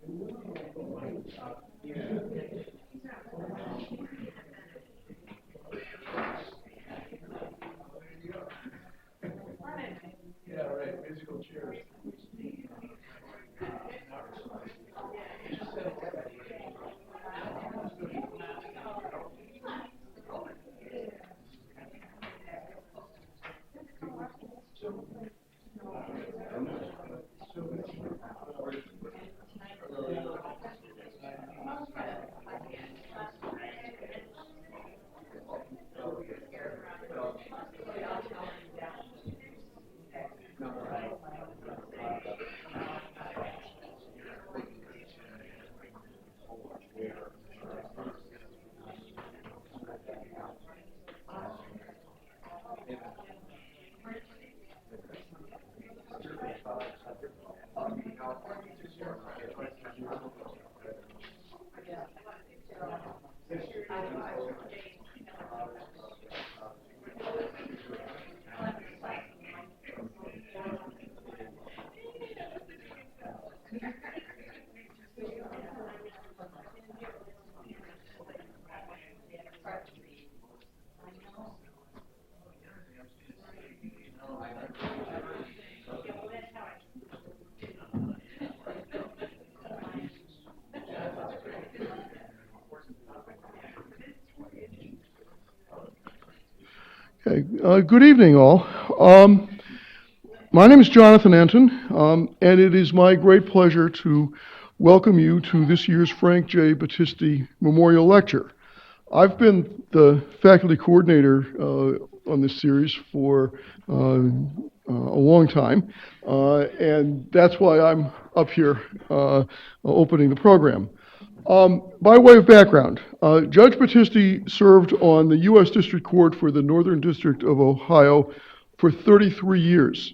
Yeah, right. Musical chairs. Okay, good evening, all. My name is Jonathan Anton, and it is my great pleasure to welcome you to this year's Frank J. Battisti Memorial Lecture. I've been the faculty coordinator on this series for a long time, and that's why I'm up here opening the program. By way of background, Judge Battisti served on the U.S. District Court for the Northern District of Ohio for 33 years.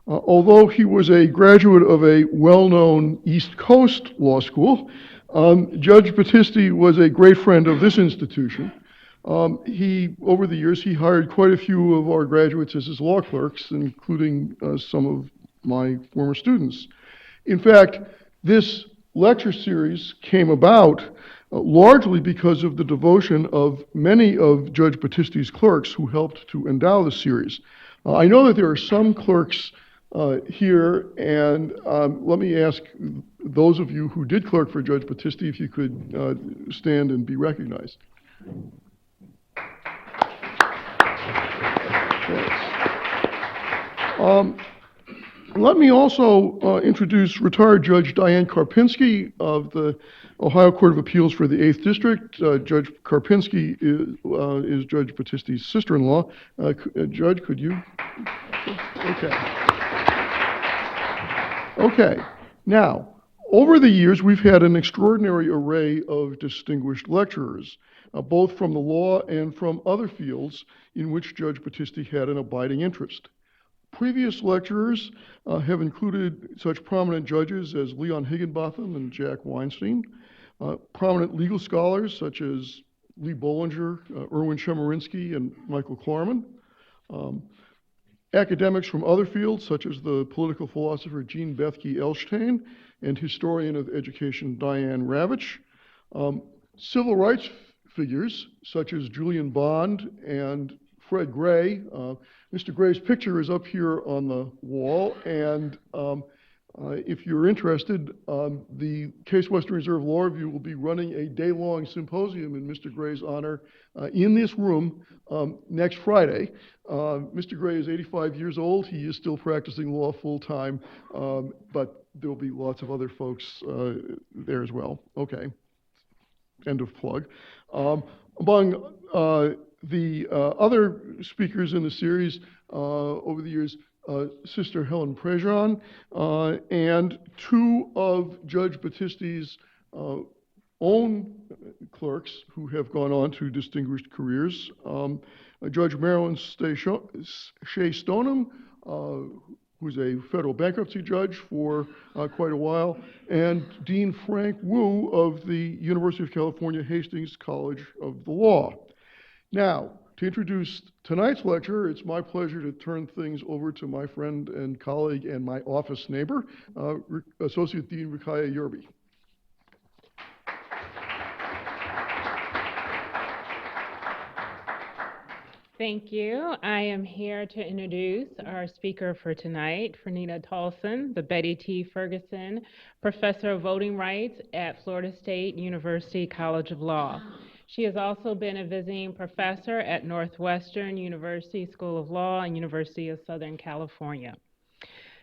Although he was a graduate of a well-known East Coast law school, Judge Battisti was a great friend of this institution. Over the years, he hired quite a few of our graduates as his law clerks, including some of my former students. In fact, this lecture series came about largely because of the devotion of many of Judge Battisti's clerks who helped to endow the series. I know that there are some clerks here, and let me ask those of you who did clerk for Judge Battisti if you could stand and be recognized. Let me also introduce retired Judge Diane Karpinski of the Ohio Court of Appeals for the 8th District. Judge Karpinski is Judge Battisti's sister-in-law. Judge, could you? Okay. Now, over the years, we've had an extraordinary array of distinguished lecturers, both from the law and from other fields in which Judge Battisti had an abiding interest. Previous lecturers have included such prominent judges as Leon Higginbotham and Jack Weinstein, prominent legal scholars such as Lee Bollinger, Erwin Chemerinsky, and Michael Klarman, academics from other fields such as the political philosopher Jean Bethke Elshtain and historian of education Diane Ravitch, civil rights figures such as Julian Bond and Fred Gray. Mr. Gray's picture is up here on the wall, and if you're interested, the Case Western Reserve Law Review will be running a day-long symposium in Mr. Gray's honor in this room next Friday. Mr. Gray is 85 years old. He is still practicing law full-time, but there will be lots of other folks there as well. Okay, end of plug. Among the other speakers in the series over the years, Sister Helen Prejean, and two of Judge Battisti's own clerks who have gone on to distinguished careers, Judge Marilyn Shea Stoneham, who's a federal bankruptcy judge for quite a while, and Dean Frank Wu of the University of California Hastings College of the Law. Now, to introduce tonight's lecturer, it's my pleasure to turn things over to my friend and colleague and my office neighbor, Associate Dean Rukiah Yerby. Thank you. I am here to introduce our speaker for tonight, Fernita Tolson, the Betty T. Ferguson Professor of Voting Rights at Florida State University College of Law. She has also been a visiting professor at Northwestern University School of Law and University of Southern California.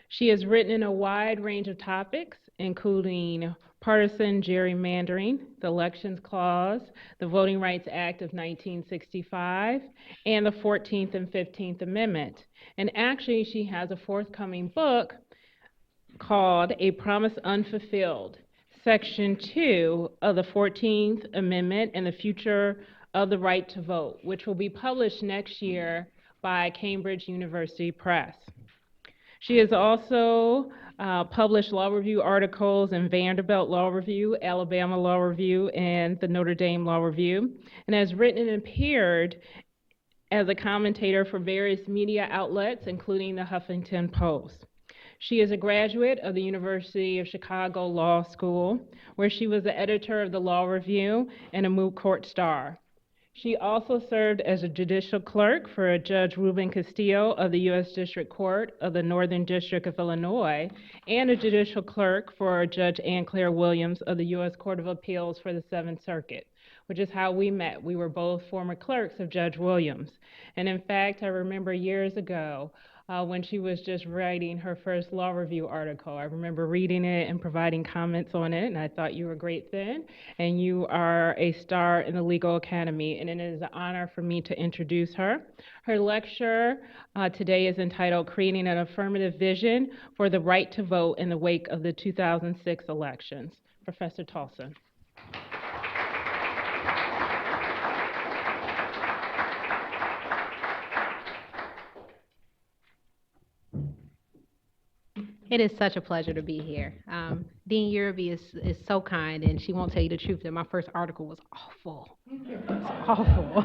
She has written in a wide range of topics, including partisan gerrymandering, the Elections Clause, the Voting Rights Act of 1965, and the 14th and 15th Amendment. And actually, she has a forthcoming book called A Promise Unfulfilled, Section 2 of the 14th Amendment and the Future of the Right to Vote, which will be published next year by Cambridge University Press. She has also published law review articles in Vanderbilt Law Review, Alabama Law Review, and the Notre Dame Law Review, and has written and appeared as a commentator for various media outlets, including the Huffington Post. She is a graduate of the University of Chicago Law School, where she was the editor of the Law Review and a moot court star. She also served as a judicial clerk for Judge Ruben Castillo of the U.S. District Court of the Northern District of Illinois, and a judicial clerk for Judge Ann Claire Williams of the U.S. Court of Appeals for the Seventh Circuit, which is how we met. We were both former clerks of Judge Williams. And in fact, I remember years ago when she was just writing her first law review article. I remember reading it and providing comments on it, and I thought you were great then, and you are a star in the legal academy, and it is an honor for me to introduce her. Her lecture today is entitled Creating an Affirmative Vision for the Right to Vote in the Wake of the 2006 Elections. Professor Tolson. It is such a pleasure to be here. Dean Yerby is so kind, and she won't tell you the truth that my first article was awful. It's awful.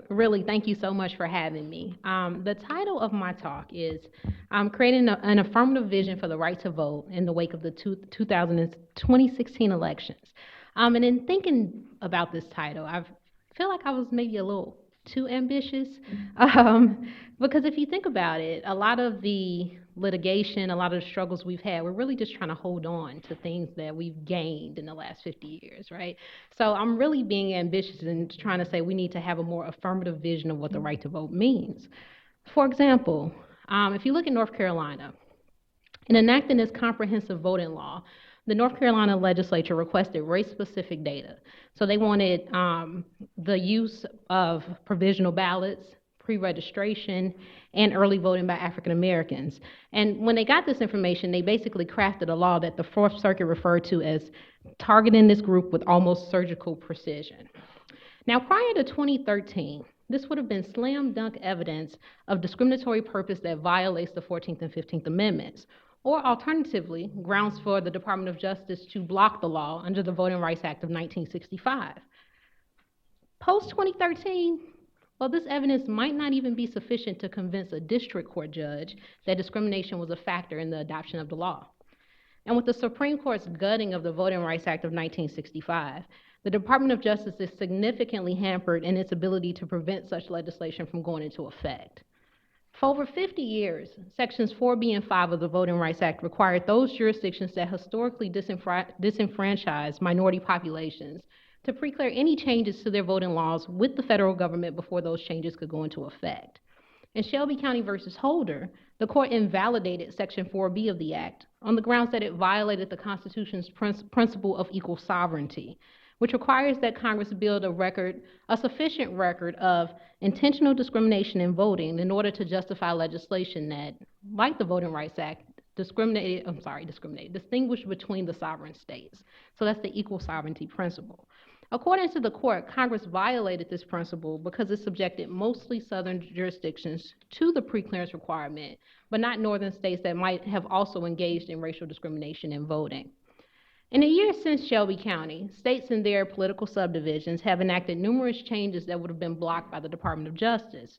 Really, thank you so much for having me. The title of my talk is Creating an Affirmative Vision for the Right to Vote in the Wake of the 2016 elections. And in thinking about this title, I feel like I was maybe a little too ambitious, because if you think about it, a lot of the litigation, a lot of the struggles we've had, we're really just trying to hold on to things that we've gained in the last 50 years, right? So I'm really being ambitious and trying to say we need to have a more affirmative vision of what the right to vote means. For example, if you look at North Carolina, in enacting this comprehensive voting law, the North Carolina legislature requested race-specific data. So they wanted the use of provisional ballots, pre-registration, and early voting by African Americans. And when they got this information, they basically crafted a law that the Fourth Circuit referred to as targeting this group with almost surgical precision. Now, prior to 2013, this would have been slam dunk evidence of discriminatory purpose that violates the 14th and 15th Amendments, or alternatively, grounds for the Department of Justice to block the law under the Voting Rights Act of 1965. Post-2013, well, this evidence might not even be sufficient to convince a district court judge that discrimination was a factor in the adoption of the law. And with the Supreme Court's gutting of the Voting Rights Act of 1965, the Department of Justice is significantly hampered in its ability to prevent such legislation from going into effect. For over 50 years, Sections 4B and 5 of the Voting Rights Act required those jurisdictions that historically disenfranchised minority populations to preclear any changes to their voting laws with the federal government before those changes could go into effect. In Shelby County versus Holder, the court invalidated Section 4B of the Act on the grounds that it violated the Constitution's principle of equal sovereignty, which requires that Congress build a sufficient record of intentional discrimination in voting in order to justify legislation that, like the Voting Rights Act, distinguished between the sovereign states. So that's the equal sovereignty principle. According to the court, Congress violated this principle because it subjected mostly southern jurisdictions to the preclearance requirement, but not northern states that might have also engaged in racial discrimination in voting. In the years since Shelby County, states and their political subdivisions have enacted numerous changes that would have been blocked by the Department of Justice.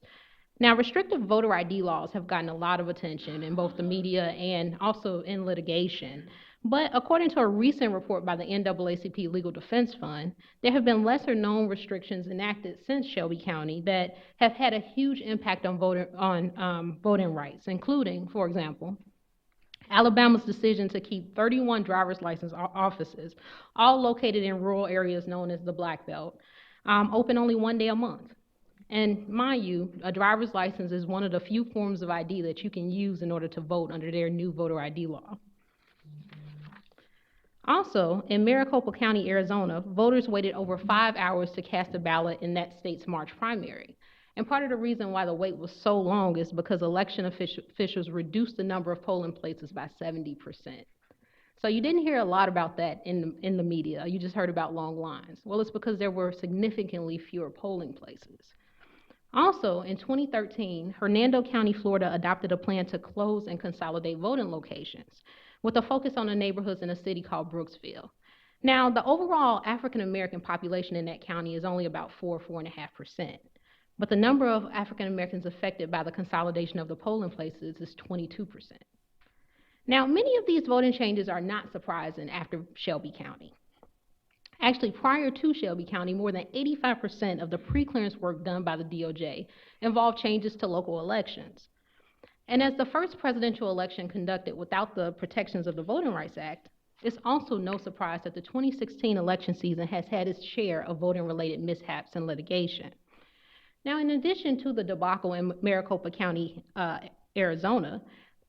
Now, restrictive voter ID laws have gotten a lot of attention in both the media and also in litigation, But according to a recent report by the NAACP Legal Defense Fund, there have been lesser known restrictions enacted since Shelby County that have had a huge impact on voting rights, including, for example, Alabama's decision to keep 31 driver's license offices, all located in rural areas known as the Black Belt, open only one day a month. And mind you, a driver's license is one of the few forms of ID that you can use in order to vote under their new voter ID law. Also, in Maricopa County, Arizona, voters waited over 5 hours to cast a ballot in that state's March primary. And part of the reason why the wait was so long is because election officials reduced the number of polling places by 70%. So you didn't hear a lot about that in the media. You just heard about long lines. Well, it's because there were significantly fewer polling places. Also, in 2013, Hernando County, Florida adopted a plan to close and consolidate voting locations with a focus on the neighborhoods in a city called Brooksville. Now, the overall African-American population in that county is only about 4.5%, but the number of African-Americans affected by the consolidation of the polling places is 22%. Now, many of these voting changes are not surprising after Shelby County. Actually, prior to Shelby County, more than 85% of the preclearance work done by the DOJ involved changes to local elections. And as the first presidential election conducted without the protections of the Voting Rights Act, it's also no surprise that the 2016 election season has had its share of voting-related mishaps and litigation. Now, in addition to the debacle in Maricopa County, Arizona,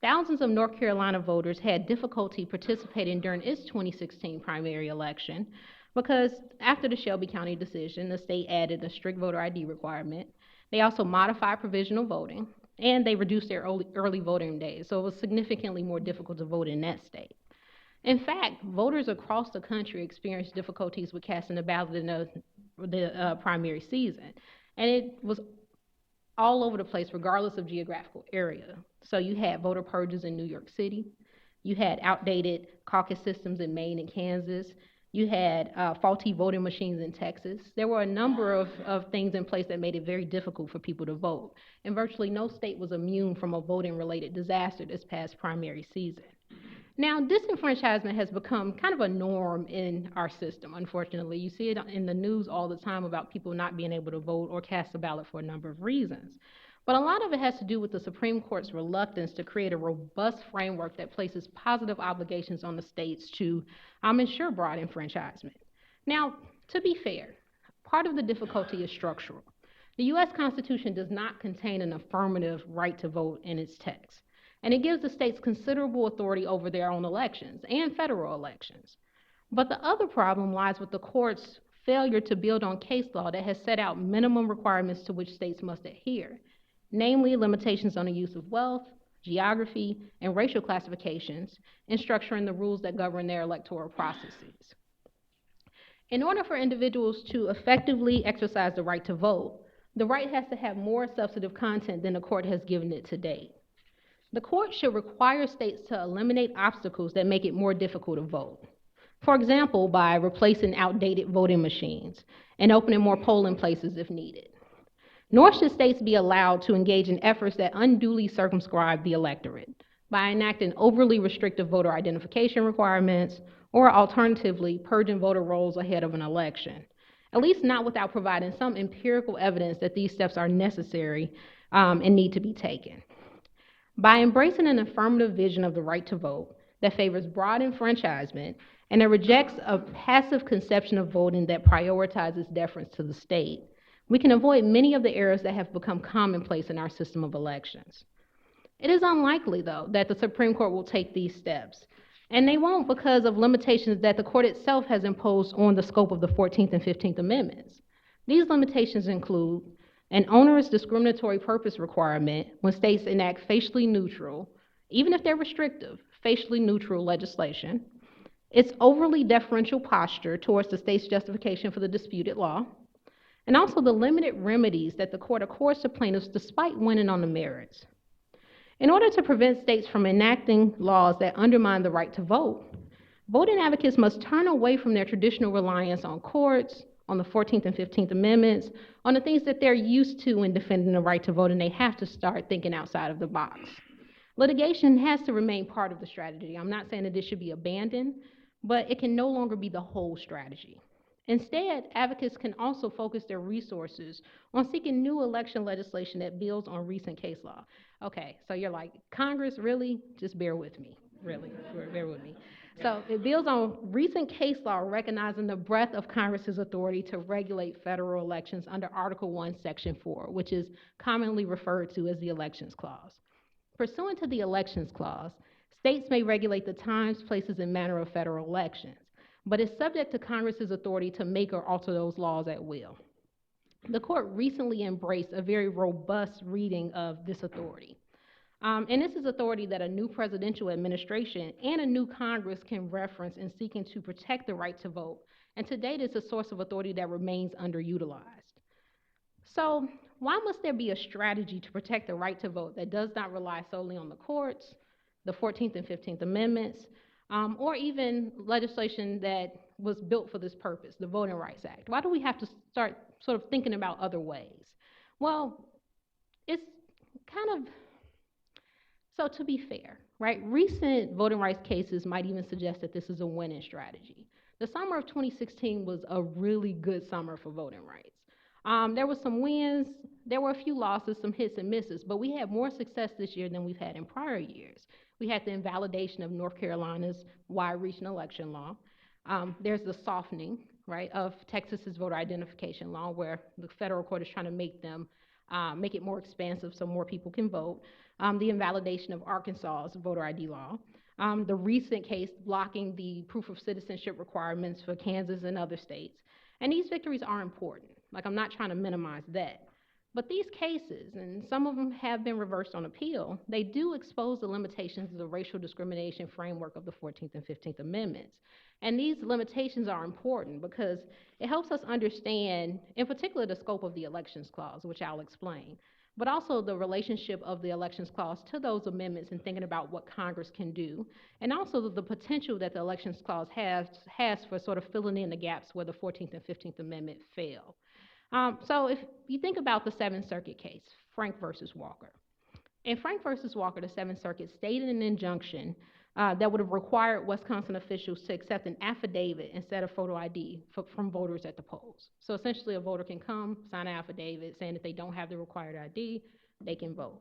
thousands of North Carolina voters had difficulty participating during its 2016 primary election because after the Shelby County decision, the state added a strict voter ID requirement. They also modified provisional voting, and they reduced their early voting days, so it was significantly more difficult to vote in that state. In fact, voters across the country experienced difficulties with casting a ballot in the primary season, and it was all over the place regardless of geographical area. So you had voter purges in New York City, you had outdated caucus systems in Maine and Kansas, you had faulty voting machines in Texas. There were a number of things in place that made it very difficult for people to vote. And virtually no state was immune from a voting-related disaster this past primary season. Now, disenfranchisement has become kind of a norm in our system, unfortunately. You see it in the news all the time about people not being able to vote or cast a ballot for a number of reasons. But a lot of it has to do with the Supreme Court's reluctance to create a robust framework that places positive obligations on the states to ensure broad enfranchisement. Now, to be fair, part of the difficulty is structural. The U.S. Constitution does not contain an affirmative right to vote in its text, and it gives the states considerable authority over their own elections and federal elections. But the other problem lies with the court's failure to build on case law that has set out minimum requirements to which states must adhere, namely limitations on the use of wealth, geography, and racial classifications, and structuring the rules that govern their electoral processes. In order for individuals to effectively exercise the right to vote, the right has to have more substantive content than the court has given it to date. The court should require states to eliminate obstacles that make it more difficult to vote. For example, by replacing outdated voting machines and opening more polling places if needed. Nor should states be allowed to engage in efforts that unduly circumscribe the electorate by enacting overly restrictive voter identification requirements or alternatively purging voter rolls ahead of an election, at least not without providing some empirical evidence that these steps are necessary and need to be taken. By embracing an affirmative vision of the right to vote that favors broad enfranchisement and that rejects a passive conception of voting that prioritizes deference to the state, we can avoid many of the errors that have become commonplace in our system of elections. It is unlikely, though, that the Supreme Court will take these steps, and they won't because of limitations that the court itself has imposed on the scope of the 14th and 15th Amendments. These limitations include an onerous discriminatory purpose requirement when states enact facially neutral, even if they're restrictive, facially neutral legislation, its overly deferential posture towards the state's justification for the disputed law, and also the limited remedies that the court accords to plaintiffs despite winning on the merits. In order to prevent states from enacting laws that undermine the right to vote, voting advocates must turn away from their traditional reliance on courts, on the 14th and 15th Amendments, on the things that they're used to in defending the right to vote, and they have to start thinking outside of the box. Litigation has to remain part of the strategy. I'm not saying that this should be abandoned, but it can no longer be the whole strategy. Instead, advocates can also focus their resources on seeking new election legislation that builds on recent case law. Okay, so you're like, Congress, really? Just bear with me, really, bear with me. So it builds on recent case law recognizing the breadth of Congress's authority to regulate federal elections under Article 1, Section 4, which is commonly referred to as the Elections Clause. Pursuant to the Elections Clause, states may regulate the times, places, and manner of federal elections, but is subject to Congress's authority to make or alter those laws at will. The court recently embraced a very robust reading of this authority. And this is authority that a new presidential administration and a new Congress can reference in seeking to protect the right to vote. And to date, it's a source of authority that remains underutilized. So why must there be a strategy to protect the right to vote that does not rely solely on the courts, the 14th and 15th Amendments, or even legislation that was built for this purpose, the Voting Rights Act? Why do we have to start sort of thinking about other ways? Well, it's kind of, so to be fair, right, recent voting rights cases might even suggest that this is a winning strategy. The summer of 2016 was a really good summer for voting rights. There were some wins, there were a few losses, some hits and misses, but we had more success this year than we've had in prior years. We had the invalidation of North Carolina's wide-reaching election law. There's the softening, right, of Texas's voter identification law, where the federal court is trying to make it more expansive so more people can vote. The invalidation of Arkansas's voter ID law. The recent case blocking the proof of citizenship requirements for Kansas and other states. And these victories are important. Like, I'm not trying to minimize that. But these cases, and some of them have been reversed on appeal, they do expose the limitations of the racial discrimination framework of the 14th and 15th Amendments. And these limitations are important because it helps us understand, in particular, the scope of the Elections Clause, which I'll explain, but also the relationship of the Elections Clause to those amendments and thinking about what Congress can do, and also the potential that the Elections Clause has for sort of filling in the gaps where the 14th and 15th Amendment fail. So if you think about the Seventh Circuit case, Frank versus Walker. In Frank versus Walker, the Seventh Circuit stated an injunction that would have required Wisconsin officials to accept an affidavit instead of photo ID from voters at the polls. So essentially, a voter can come, sign an affidavit saying that they don't have the required ID, they can vote.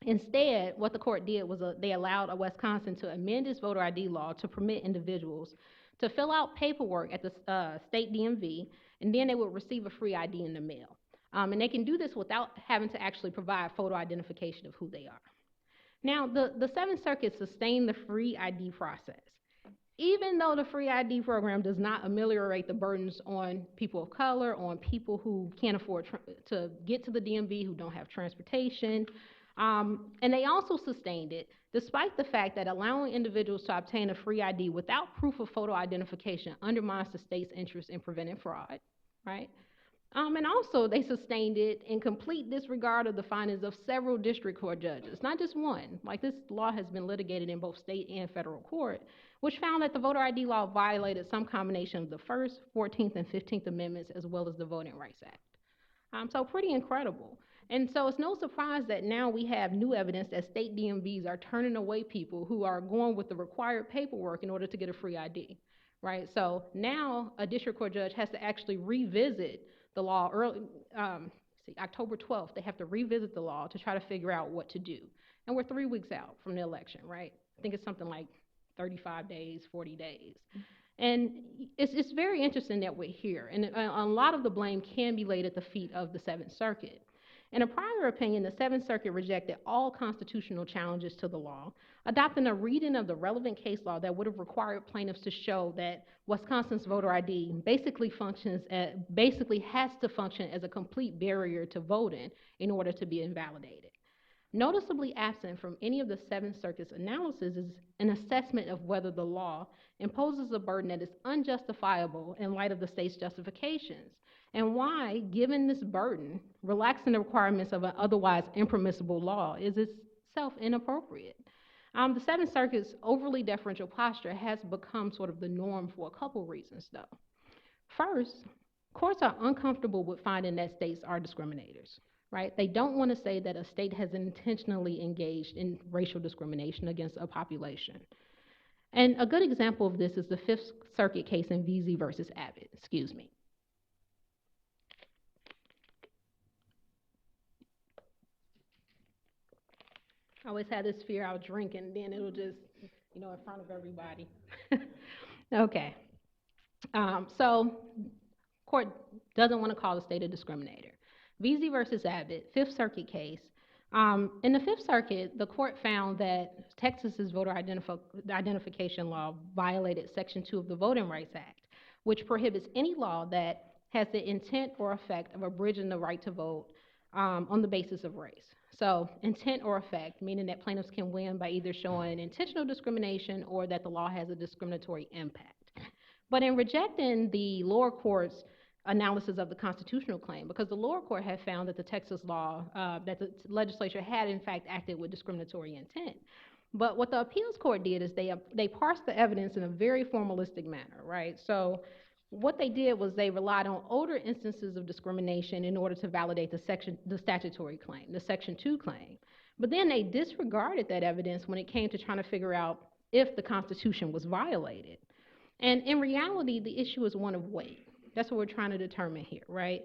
Instead, what the court did was they allowed Wisconsin to amend its voter ID law to permit individuals to fill out paperwork at the state DMV, and then they would receive a free ID in the mail. And they can do this without having to actually provide photo identification of who they are. Now, the Seventh Circuit sustained the free ID process. Even though the free ID program does not ameliorate the burdens on people of color, on people who can't afford to get to the DMV, who don't have transportation, and they also sustained it despite the fact that allowing individuals to obtain a free ID without proof of photo identification undermines the state's interest in preventing fraud, right? And also, they sustained it in complete disregard of the findings of several district court judges, not just one. Like, this law has been litigated in both state and federal court, which found that the voter ID law violated some combination of the First, 14th, and 15th Amendments, as well as the Voting Rights Act. So pretty incredible. And so it's no surprise that now we have new evidence that state DMVs are turning away people who are going with the required paperwork in order to get a free ID, right? So now a district court judge has to actually revisit the law early, October 12th, they have to revisit the law to try to figure out what to do. And we're 3 weeks out from the election, right? I think it's something like 35 days, 40 days. And it's very interesting that we're here. And a lot of the blame can be laid at the feet of the Seventh Circuit. In a prior opinion, the Seventh Circuit rejected all constitutional challenges to the law, adopting a reading of the relevant case law that would have required plaintiffs to show that Wisconsin's voter ID basically has to function as a complete barrier to voting in order to be invalidated. Noticeably absent from any of the Seventh Circuit's analysis is an assessment of whether the law imposes a burden that is unjustifiable in light of the state's justifications, and why, given this burden, relaxing the requirements of an otherwise impermissible law is itself inappropriate. The Seventh Circuit's overly deferential posture has become sort of the norm for a couple reasons, though. First, courts are uncomfortable with finding that states are discriminators, right? They don't want to say that a state has intentionally engaged in racial discrimination against a population. And a good example of this is the Fifth Circuit case in VZ versus Abbott, excuse me. I always had this fear I'll drink and then it'll just, in front of everybody. Okay. So court doesn't want to call the state a discriminator. VZ versus Abbott, Fifth Circuit case. In the Fifth Circuit, the court found that Texas's voter identification law violated Section 2 of the Voting Rights Act, which prohibits any law that has the intent or effect of abridging the right to vote on the basis of race. So intent or effect, meaning that plaintiffs can win by either showing intentional discrimination or that the law has a discriminatory impact. But in rejecting the lower court's analysis of the constitutional claim, because the lower court had found that the Texas law, that the legislature had in fact acted with discriminatory intent. But what the appeals court did is they parsed the evidence in a very formalistic manner, right? So what they did was they relied on older instances of discrimination in order to validate the statutory claim, the Section 2 claim. But then they disregarded that evidence when it came to trying to figure out if the Constitution was violated. And in reality, the issue is one of weight. That's what we're trying to determine here, right?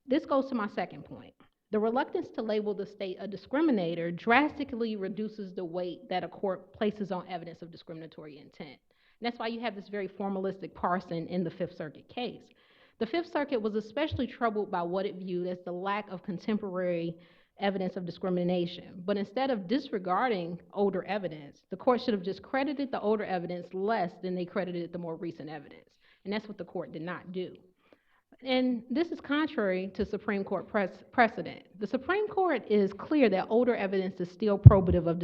This goes to my second point. The reluctance to label the state a discriminator drastically reduces the weight that a court places on evidence of discriminatory intent. And that's why you have this very formalistic parsing in the Fifth Circuit case. The Fifth Circuit was especially troubled by what it viewed as the lack of contemporary evidence of discrimination. But instead of disregarding older evidence, the court should have just credited the older evidence less than they credited the more recent evidence. And that's what the court did not do. And this is contrary to Supreme Court precedent. The Supreme Court is clear that older evidence is still probative of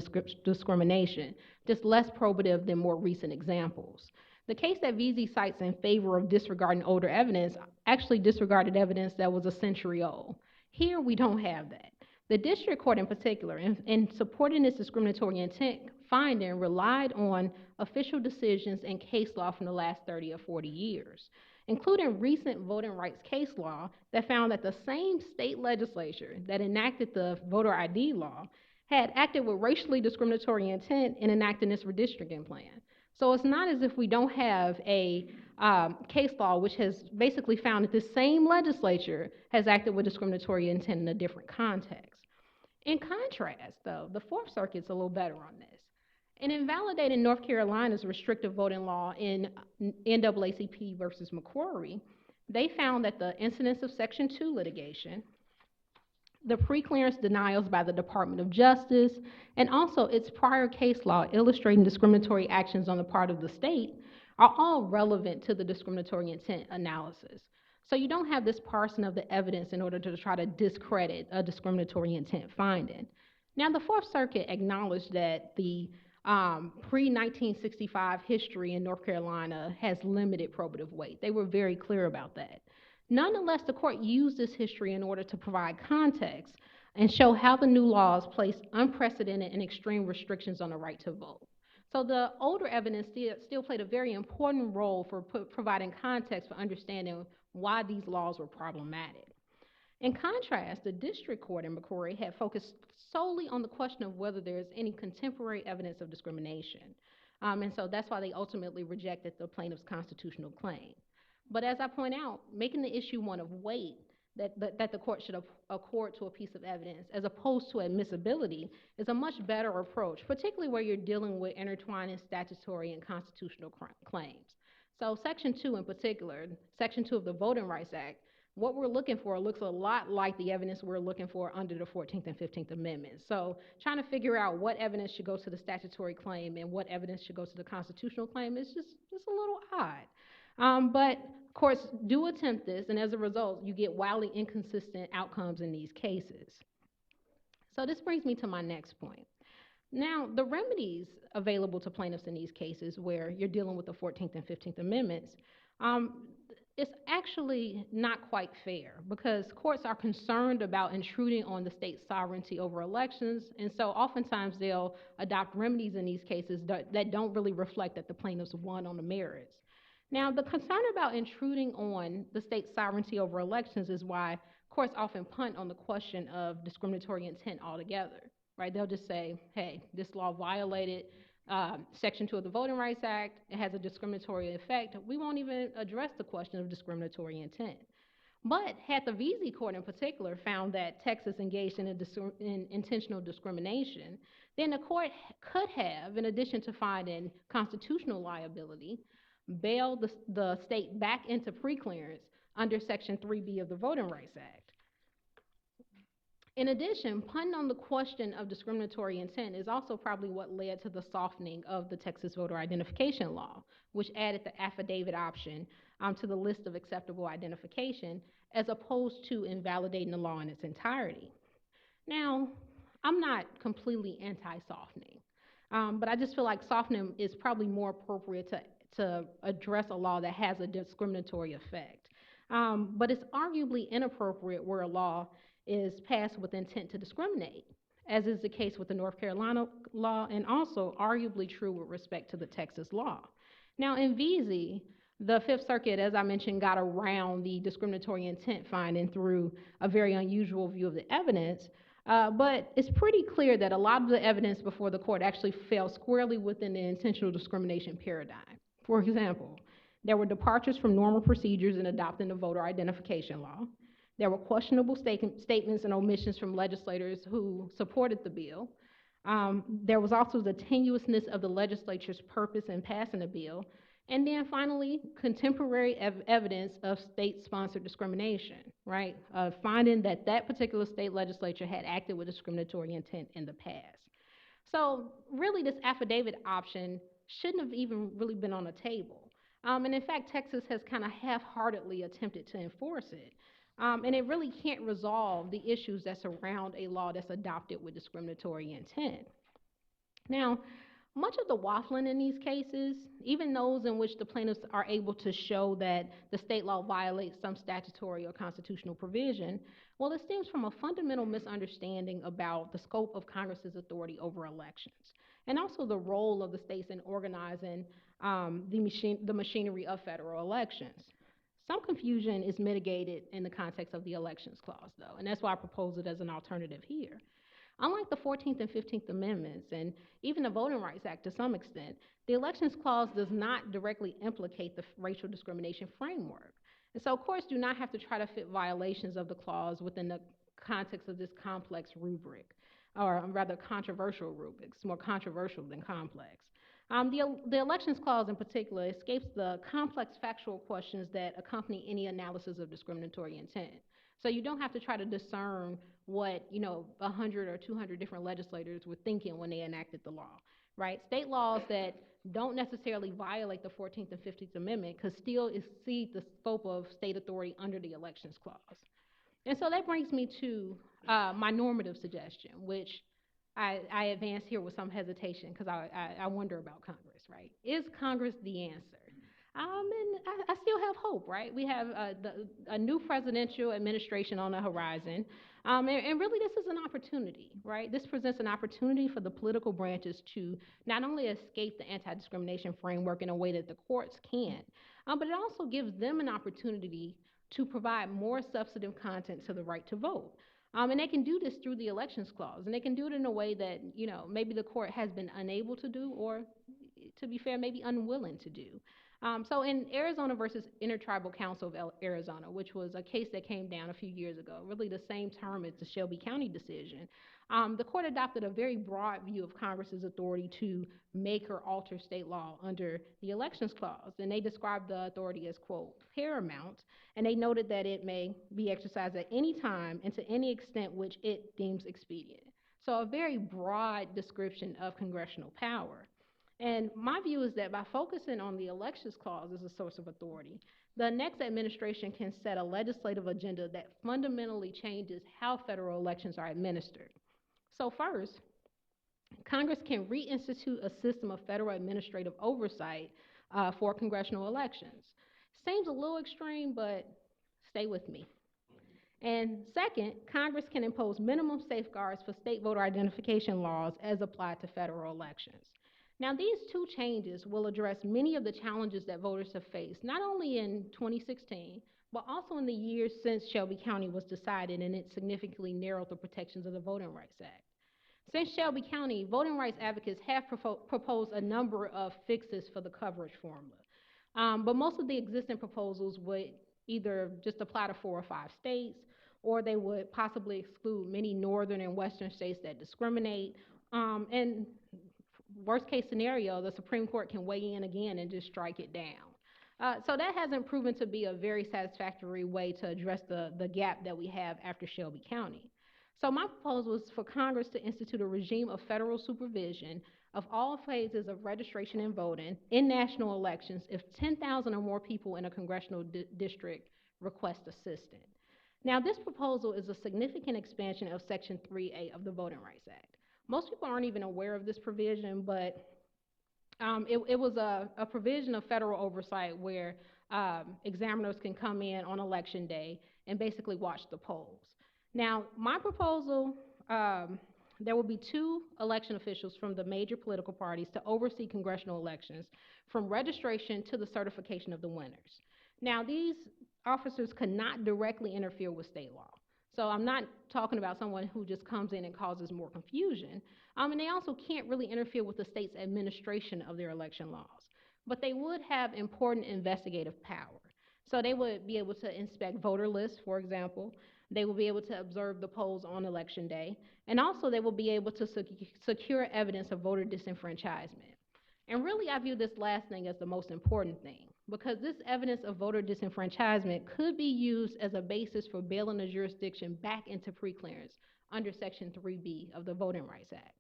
discrimination, just less probative than more recent examples. The case that VZ cites in favor of disregarding older evidence actually disregarded evidence that was a century old. Here, we don't have that. The district court in particular, in supporting its discriminatory intent finding, relied on official decisions and case law from the last 30 or 40 years, including recent voting rights case law that found that the same state legislature that enacted the voter ID law had acted with racially discriminatory intent in enacting this redistricting plan. So it's not as if we don't have a case law which has basically found that this same legislature has acted with discriminatory intent in a different context. In contrast, though, the Fourth Circuit's a little better on this. In invalidating North Carolina's restrictive voting law in NAACP versus McCrory, they found that the incidence of Section 2 litigation, the preclearance denials by the Department of Justice, and also its prior case law illustrating discriminatory actions on the part of the state are all relevant to the discriminatory intent analysis. So you don't have this parsing of the evidence in order to try to discredit a discriminatory intent finding. Now, the Fourth Circuit acknowledged that the pre-1965 history in North Carolina has limited probative weight. They were very clear about that. Nonetheless, the court used this history in order to provide context and show how the new laws place unprecedented and extreme restrictions on the right to vote. So the older evidence still played a very important role for providing context for understanding why these laws were problematic. In contrast, the district court in McCrory had focused solely on the question of whether there's any contemporary evidence of discrimination. And so that's why they ultimately rejected the plaintiff's constitutional claim. But as I point out, making the issue one of weight that the court should accord to a piece of evidence as opposed to admissibility is a much better approach, particularly where you're dealing with intertwining statutory and constitutional claims. So Section 2 in particular, Section 2 of the Voting Rights Act, what we're looking for looks a lot like the evidence we're looking for under the 14th and 15th Amendments. So trying to figure out what evidence should go to the statutory claim and what evidence should go to the constitutional claim is just a little odd. But courts do attempt this, and as a result, you get wildly inconsistent outcomes in these cases. So this brings me to my next point. Now, the remedies available to plaintiffs in these cases where you're dealing with the 14th and 15th Amendments, it's actually not quite fair because courts are concerned about intruding on the state's sovereignty over elections, and so oftentimes they'll adopt remedies in these cases that don't really reflect that the plaintiffs won on the merits. Now, the concern about intruding on the state's sovereignty over elections is why courts often punt on the question of discriminatory intent altogether, right? They'll just say, hey, this law violated Section 2 of the Voting Rights Act. It has a discriminatory effect. We won't even address the question of discriminatory intent. But had the Veazey court in particular found that Texas engaged in intentional discrimination, then the court could have, in addition to finding constitutional liability, bailed the state back into preclearance under Section 3B of the Voting Rights Act. In addition, punting on the question of discriminatory intent is also probably what led to the softening of the Texas voter identification law, which added the affidavit option to the list of acceptable identification, as opposed to invalidating the law in its entirety. Now, I'm not completely anti-softening, but I just feel like softening is probably more appropriate to address a law that has a discriminatory effect. But it's arguably inappropriate where a law is passed with intent to discriminate, as is the case with the North Carolina law, and also arguably true with respect to the Texas law. Now, in Veazey, the Fifth Circuit, as I mentioned, got around the discriminatory intent finding through a very unusual view of the evidence, but it's pretty clear that a lot of the evidence before the court actually fell squarely within the intentional discrimination paradigm. For example, there were departures from normal procedures in adopting the voter identification law. There were questionable statements and omissions from legislators who supported the bill. There was also the tenuousness of the legislature's purpose in passing the bill. And then finally, contemporary evidence of state-sponsored discrimination, right? Finding that that particular state legislature had acted with discriminatory intent in the past. So really, this affidavit option shouldn't have even really been on the table. And in fact, Texas has kind of half-heartedly attempted to enforce it. And it really can't resolve the issues that surround a law that's adopted with discriminatory intent. Now, much of the waffling in these cases, even those in which the plaintiffs are able to show that the state law violates some statutory or constitutional provision, well, it stems from a fundamental misunderstanding about the scope of Congress's authority over elections, and also the role of the states in organizing the machinery of federal elections. Some confusion is mitigated in the context of the Elections Clause, though, and that's why I propose it as an alternative here. Unlike the 14th and 15th Amendments, and even the Voting Rights Act to some extent, the Elections Clause does not directly implicate the racial discrimination framework. And so courts do not have to try to fit violations of the clause within the context of this complex rubric, or rather controversial rubric. It's more controversial than complex. The Elections Clause in particular escapes the complex factual questions that accompany any analysis of discriminatory intent. So you don't have to try to discern what, 100 or 200 different legislators were thinking when they enacted the law, right? State laws that don't necessarily violate the 14th and 15th Amendment could still exceed the scope of state authority under the Elections Clause. And so that brings me to my normative suggestion, which I advance here with some hesitation because I wonder about Congress, right? Is Congress the answer? And I still have hope, right? We have a new presidential administration on the horizon, and really this is an opportunity, right? This presents an opportunity for the political branches to not only escape the anti-discrimination framework in a way that the courts can't, but it also gives them an opportunity to provide more substantive content to the right to vote. And they can do this through the Elections Clause, and they can do it in a way that, maybe the court has been unable to do, or, to be fair, maybe unwilling to do. So in Arizona versus Intertribal Council of Arizona, which was a case that came down a few years ago, really the same term as the Shelby County decision, the court adopted a very broad view of Congress's authority to make or alter state law under the Elections Clause. And they described the authority as, quote, paramount, and they noted that it may be exercised at any time and to any extent which it deems expedient. So a very broad description of congressional power. And my view is that by focusing on the Elections Clause as a source of authority, the next administration can set a legislative agenda that fundamentally changes how federal elections are administered. So first, Congress can reinstitute a system of federal administrative oversight for congressional elections. Seems a little extreme, but stay with me. And second, Congress can impose minimum safeguards for state voter identification laws as applied to federal elections. Now, these two changes will address many of the challenges that voters have faced, not only in 2016, but also in the years since Shelby County was decided, and it significantly narrowed the protections of the Voting Rights Act. Since Shelby County, voting rights advocates have proposed a number of fixes for the coverage formula. But most of the existing proposals would either just apply to 4 or 5 states, or they would possibly exclude many northern and western states that discriminate. And worst case scenario, the Supreme Court can weigh in again and just strike it down. So that hasn't proven to be a very satisfactory way to address the gap that we have after Shelby County. So my proposal is for Congress to institute a regime of federal supervision of all phases of registration and voting in national elections if 10,000 or more people in a congressional district request assistance. Now, this proposal is a significant expansion of Section 3A of the Voting Rights Act. Most people aren't even aware of this provision, but it was a provision of federal oversight where examiners can come in on election day and basically watch the polls. Now, my proposal, there will be 2 election officials from the major political parties to oversee congressional elections from registration to the certification of the winners. Now, these officers cannot directly interfere with state law. So I'm not talking about someone who just comes in and causes more confusion. And they also can't really interfere with the state's administration of their election laws. But they would have important investigative power. So they would be able to inspect voter lists, for example. They will be able to observe the polls on election day. And also they will be able to secure evidence of voter disenfranchisement. And really, I view this last thing as the most important thing, because this evidence of voter disenfranchisement could be used as a basis for bailing a jurisdiction back into preclearance under Section 3B of the Voting Rights Act.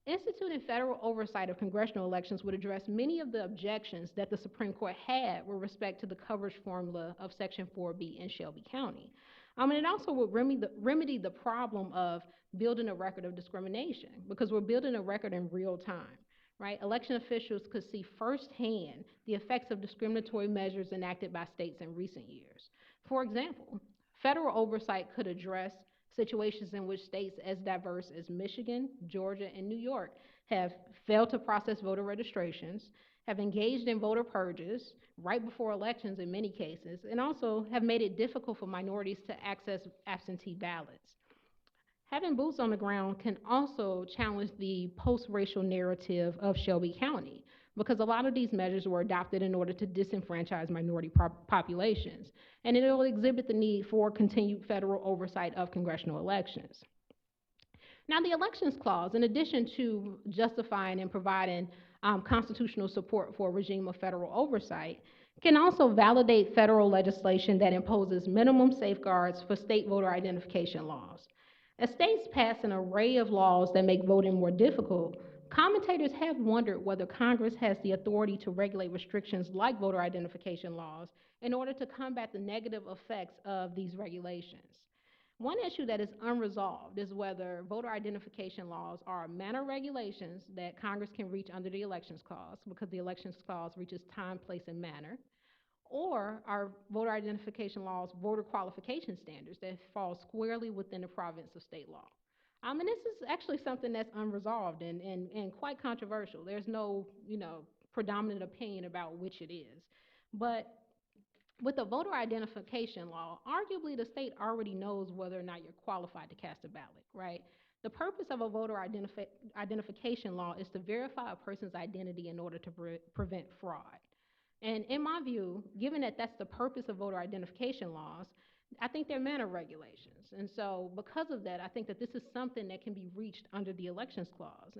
Instituting federal oversight of congressional elections would address many of the objections that the Supreme Court had with respect to the coverage formula of Section 4B in Shelby County. And it also would remedy the problem of building a record of discrimination, because we're building a record in real time. Right? Election officials could see firsthand the effects of discriminatory measures enacted by states in recent years. For example, federal oversight could address situations in which states as diverse as Michigan, Georgia, and New York have failed to process voter registrations, have engaged in voter purges right before elections in many cases, and also have made it difficult for minorities to access absentee ballots. Having boots on the ground can also challenge the post-racial narrative of Shelby County, because a lot of these measures were adopted in order to disenfranchise minority populations, and it will exhibit the need for continued federal oversight of congressional elections. Now, the Elections Clause, in addition to justifying and providing constitutional support for a regime of federal oversight, can also validate federal legislation that imposes minimum safeguards for state voter identification laws. As states pass an array of laws that make voting more difficult, commentators have wondered whether Congress has the authority to regulate restrictions like voter identification laws in order to combat the negative effects of these regulations. One issue that is unresolved is whether voter identification laws are manner regulations that Congress can reach under the Elections Clause, because the Elections Clause reaches time, place, and manner, or are voter identification laws voter qualification standards that fall squarely within the province of state law. And this is actually something that's unresolved and quite controversial. There's no, predominant opinion about which it is. But with the voter identification law, arguably the state already knows whether or not you're qualified to cast a ballot, right? The purpose of a voter identification law is to verify a person's identity in order to prevent fraud. And in my view, given that that's the purpose of voter identification laws, I think they're manner regulations. And so because of that, I think that this is something that can be reached under the Elections Clause.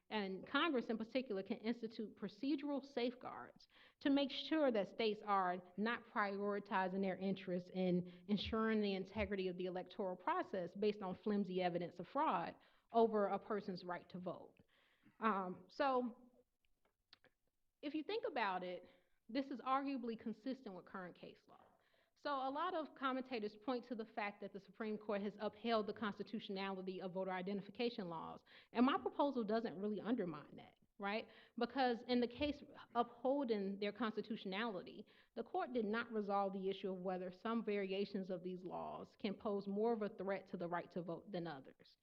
And Congress in particular can institute procedural safeguards to make sure that states are not prioritizing their interests in ensuring the integrity of the electoral process based on flimsy evidence of fraud over a person's right to vote. So if you think about it, this is arguably consistent with current case law. So a lot of commentators point to the fact that the Supreme Court has upheld the constitutionality of voter identification laws, and my proposal doesn't really undermine that, right? Because in the case upholding their constitutionality, the court did not resolve the issue of whether some variations of these laws can pose more of a threat to the right to vote than others.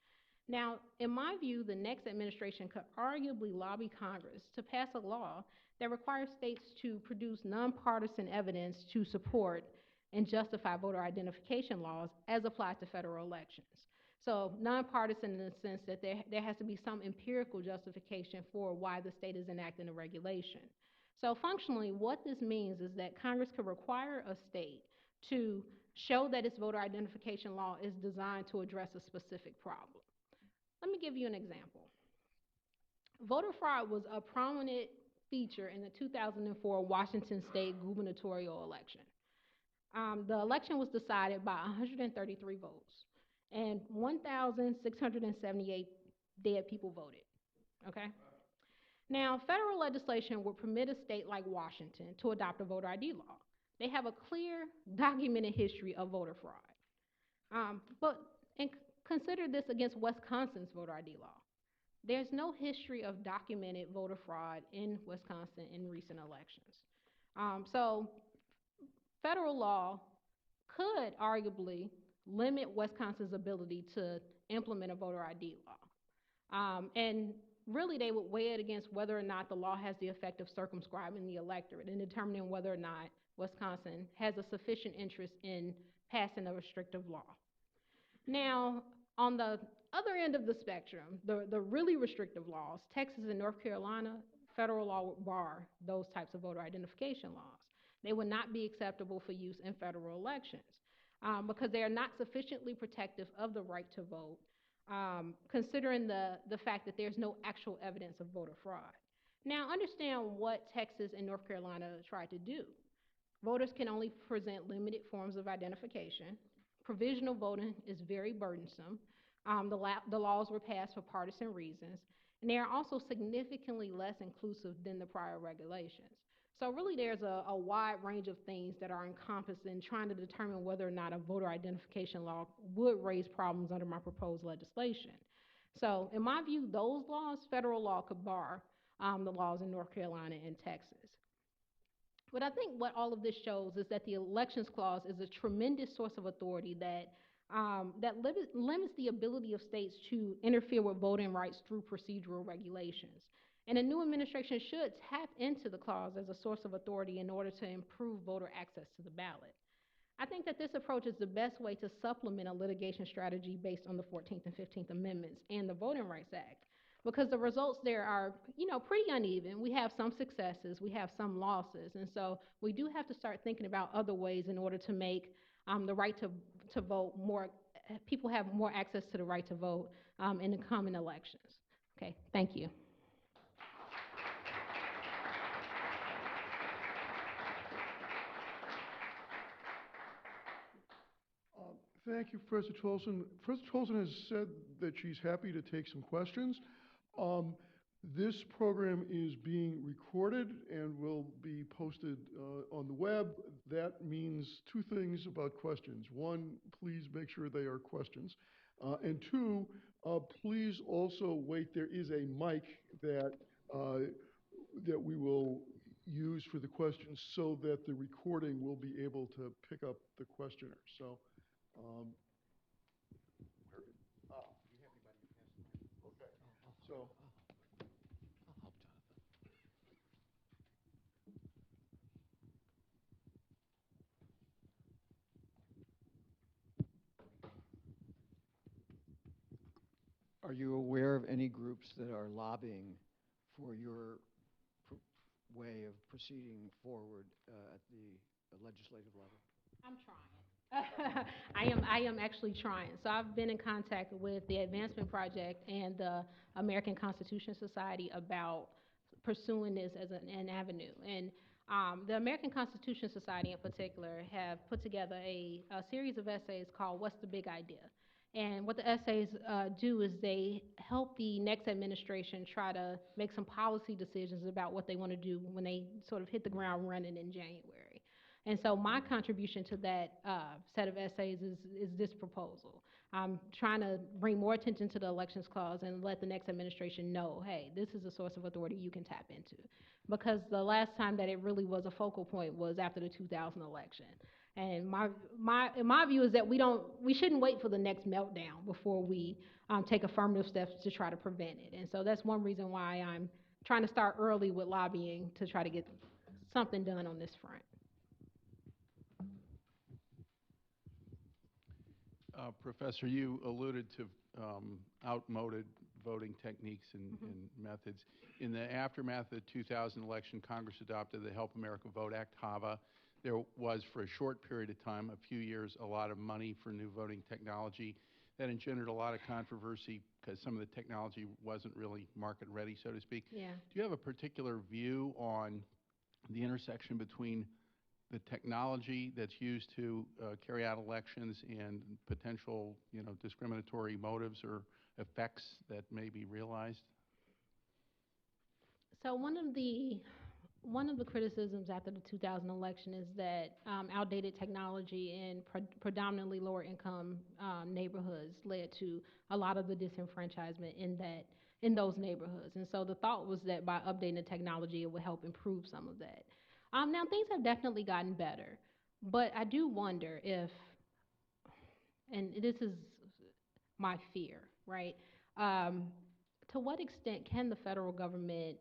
Now, in my view, the next administration could arguably lobby Congress to pass a law that requires states to produce nonpartisan evidence to support and justify voter identification laws as applied to federal elections. So nonpartisan in the sense that there has to be some empirical justification for why the state is enacting a regulation. So functionally, what this means is that Congress could require a state to show that its voter identification law is designed to address a specific problem. Let me give you an example. Voter fraud was a prominent feature in the 2004 Washington state gubernatorial election. The election was decided by 133 votes, and 1,678 dead people voted, okay? Now, federal legislation would permit a state like Washington to adopt a voter ID law. They have a clear, documented history of voter fraud. And consider this against Wisconsin's voter ID law. There's no history of documented voter fraud in Wisconsin in recent elections. So federal law could arguably limit Wisconsin's ability to implement a voter ID law. And really they would weigh it against whether or not the law has the effect of circumscribing the electorate and determining whether or not Wisconsin has a sufficient interest in passing a restrictive law. Now, on the other end of the spectrum, the really restrictive laws, Texas and North Carolina, federal law would bar those types of voter identification laws. They would not be acceptable for use in federal elections because they are not sufficiently protective of the right to vote, considering the fact that there's no actual evidence of voter fraud. Now, understand what Texas and North Carolina tried to do. Voters can only present limited forms of identification. Provisional voting is very burdensome. The laws were passed for partisan reasons, and they are also significantly less inclusive than the prior regulations. So really there's a wide range of things that are encompassed in trying to determine whether or not a voter identification law would raise problems under my proposed legislation. So in my view, those laws, federal law could bar the laws in North Carolina and Texas. But I think what all of this shows is that the Elections Clause is a tremendous source of authority that limits the ability of states to interfere with voting rights through procedural regulations. And a new administration should tap into the clause as a source of authority in order to improve voter access to the ballot. I think that this approach is the best way to supplement a litigation strategy based on the 14th and 15th Amendments and the Voting Rights Act, because the results there are, pretty uneven. We have some successes, we have some losses, and so we do have to start thinking about other ways in order to make the right to vote more, people have more access to the right to vote in the coming elections. Okay, thank you. Thank you, Professor Tolson. Professor Tolson has said that she's happy to take some questions. This program is being recorded and will be posted on the web. That means two things about questions. One, please make sure they are questions. And two, please also wait. There is a mic that we will use for the questions so that the recording will be able to pick up the questioner. So. You have anybody who has the mic? Okay. So. I'll help Jonathan. Are you aware of any groups that are lobbying for your way of proceeding forward at the legislative level? I'm trying. I am actually trying. So I've been in contact with the Advancement Project and the American Constitution Society about pursuing this as an avenue. And the American Constitution Society in particular have put together a series of essays called What's the Big Idea? And what the essays do is they help the next administration try to make some policy decisions about what they want to do when they sort of hit the ground running in January. And so my contribution to that set of essays is this proposal. I'm trying to bring more attention to the Elections Clause and let the next administration know, hey, this is a source of authority you can tap into. Because the last time that it really was a focal point was after the 2000 election. And my view is that we shouldn't wait for the next meltdown before we take affirmative steps to try to prevent it. And so that's one reason why I'm trying to start early with lobbying to try to get something done on this front. Professor, you alluded to outmoded voting techniques and methods. In the aftermath of the 2000 election, Congress adopted the Help America Vote Act, HAVA. There was, for a short period of time, a few years, a lot of money for new voting technology. That engendered a lot of controversy because some of the technology wasn't really market ready, so to speak. Yeah. Do you have a particular view on the intersection between the technology that's used to carry out elections and potential, discriminatory motives or effects that may be realized? So one of the criticisms after the 2000 election is that outdated technology in predominantly lower income neighborhoods led to a lot of the disenfranchisement in those neighborhoods. And so the thought was that by updating the technology, it would help improve some of that. Now things have definitely gotten better, but I do wonder if, and this is my fear, right? To what extent can the federal government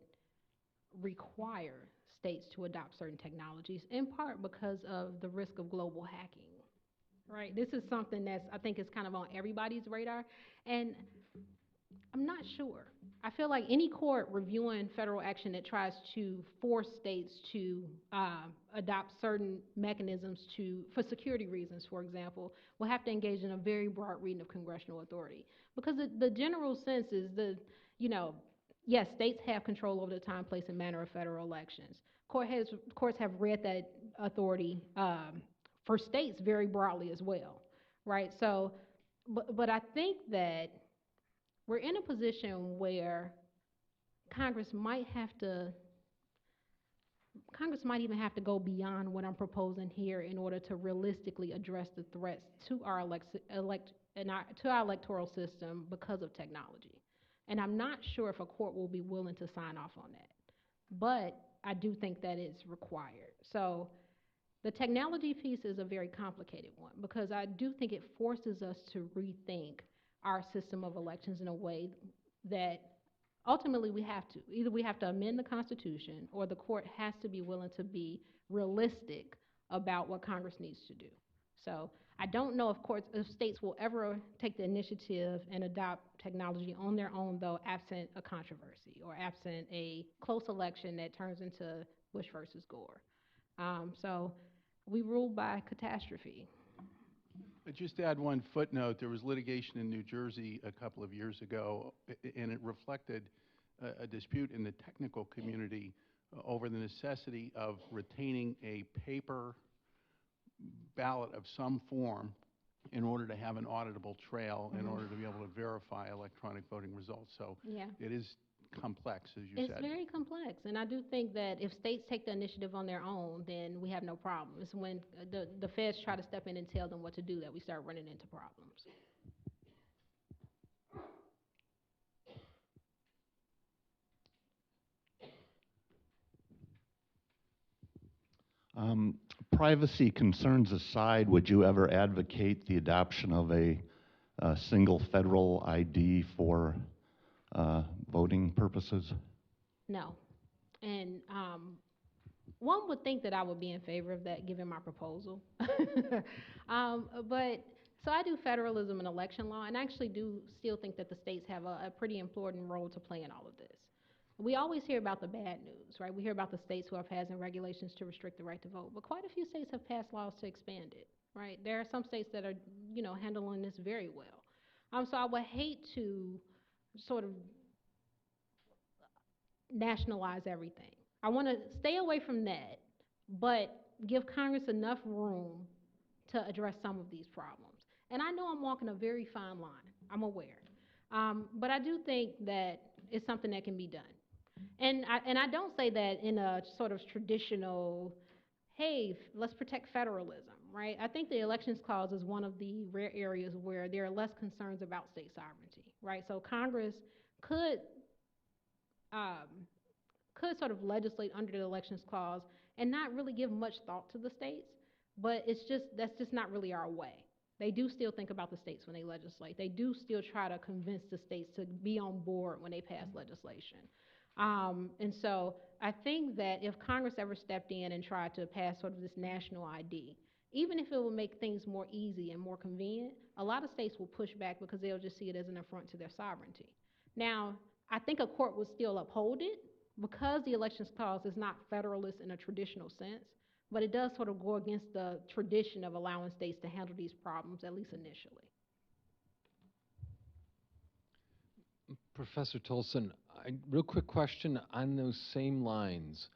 require states to adopt certain technologies, in part because of the risk of global hacking, right? This is something I think is kind of on everybody's radar, and I'm not sure. I feel like any court reviewing federal action that tries to force states to adopt certain mechanisms for security reasons, for example, will have to engage in a very broad reading of congressional authority. Because the general sense is yes, states have control over the time, place, and manner of federal elections. Courts have read that authority for states very broadly as well, right? So, but I think that we're in a position where Congress might even have to go beyond what I'm proposing here in order to realistically address the threats to our electoral system because of technology. And I'm not sure if a court will be willing to sign off on that. But I do think that it's required. So the technology piece is a very complicated one because I do think it forces us to rethink our system of elections in a way that ultimately we have to. Either we have to amend the Constitution or the court has to be willing to be realistic about what Congress needs to do. So I don't know if states will ever take the initiative and adopt technology on their own, though, absent a controversy or absent a close election that turns into Bush versus Gore. So we rule by catastrophe. Just to add one footnote, there was litigation in New Jersey a couple of years ago, and it reflected a dispute in the technical community over the necessity of retaining a paper ballot of some form in order to have an auditable trail, in order to be able to verify electronic voting results. So Yeah. it is complex, as you said. It's very complex, and I do think that if states take the initiative on their own, then we have no problem. It's when the feds try to step in and tell them what to do that we start running into problems. Privacy concerns aside, would you ever advocate the adoption of a single federal ID for voting purposes? No. And one would think that I would be in favor of that, given my proposal. But so I do federalism and election law, and I actually do still think that the states have a pretty important role to play in all of this. We always hear about the bad news, right? We hear about the states who are passing regulations to restrict the right to vote, but quite a few states have passed laws to expand it, right? There are some states that are, handling this very well. So I would hate to sort of nationalize everything. I want to stay away from that, but give Congress enough room to address some of these problems. And I know I'm walking a very fine line. I'm aware. But I do think that it's something that can be done. And I don't say that in a sort of traditional, hey, let's protect federalism, right? I think the Elections Clause is one of the rare areas where there are less concerns about state sovereignty, right? So Congress could sort of legislate under the Elections Clause and not really give much thought to the states, but that's just not really our way. They do still think about the states when they legislate. They do still try to convince the states to be on board when they pass legislation. And so I think that if Congress ever stepped in and tried to pass sort of this national ID, even if it will make things more easy and more convenient, a lot of states will push back because they'll just see it as an affront to their sovereignty. Now, I think a court would still uphold it because the elections clause is not federalist in a traditional sense, but it does sort of go against the tradition of allowing states to handle these problems, at least initially. Professor Tolson, real quick question on those same lines.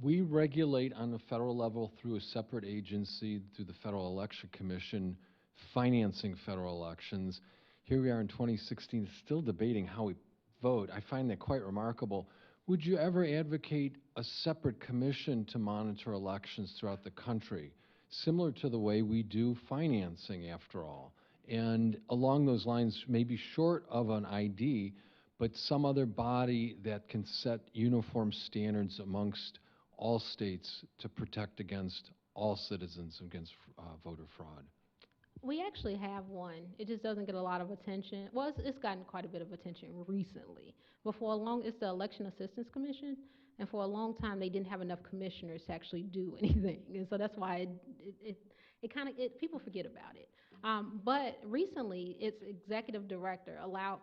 We regulate on the federal level through a separate agency, through the Federal Election Commission, financing federal elections. Here we are in 2016, still debating how we vote. I find that quite remarkable. Would you ever advocate a separate commission to monitor elections throughout the country, similar to the way we do financing, after all? And along those lines, maybe short of an ID, but some other body that can set uniform standards amongst all states to protect against all citizens against voter fraud. We actually have one. It just doesn't get a lot of attention. Well, it's gotten quite a bit of attention recently. But for a long, it's the Election Assistance Commission, and for a long time they didn't have enough commissioners to actually do anything, and so that's why people forget about it. But recently, its executive director allowed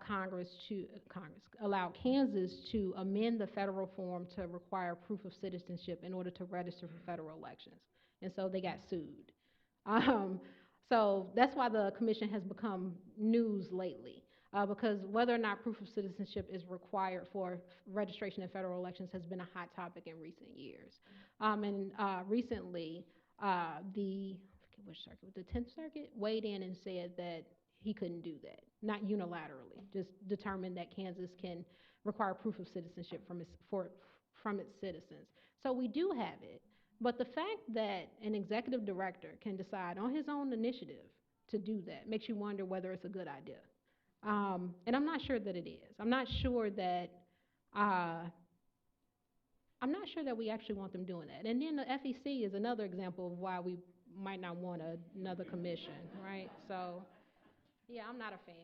allowed Kansas to amend the federal form to require proof of citizenship in order to register for federal elections, and so they got sued. So that's why the commission has become news lately, because whether or not proof of citizenship is required for registration in federal elections has been a hot topic in recent years. Recently, I forget which circuit, the 10th Circuit weighed in and said that he couldn't do that, not unilaterally, just determined that Kansas can require proof of citizenship from its citizens. So we do have it. But the fact that an executive director can decide on his own initiative to do that makes you wonder whether it's a good idea. And I'm not sure that it is. I'm not sure that we actually want them doing that. And then the FEC is another example of why we might not want another commission, right? So, yeah, I'm not a fan.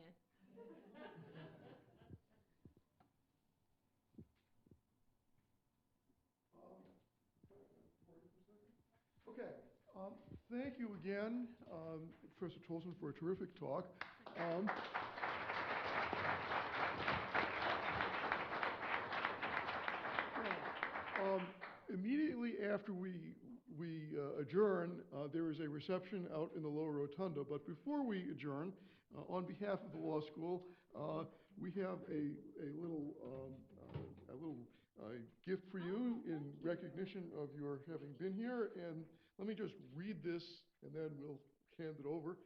Okay, thank you again, Professor Tolson, for a terrific talk. Immediately after we adjourn, there is a reception out in the lower rotunda. But before we adjourn, on behalf of the law school, we have a little gift for you in recognition of your having been here. And let me just read this, and then we'll hand it over.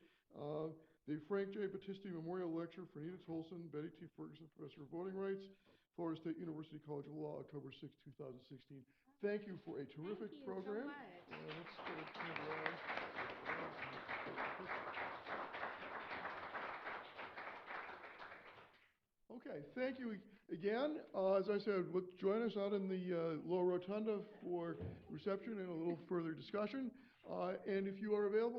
The Frank J. Battisti Memorial Lecture for Nita Tolson, Betty T. Ferguson, Professor of Voting Rights, Florida State University College of Law, October 6, 2016. Thank you for a terrific program. Thank you so much. Let's get it turned around. Okay, thank you again. As I said, join us out in the lower rotunda for reception and a little further discussion. And if you are available,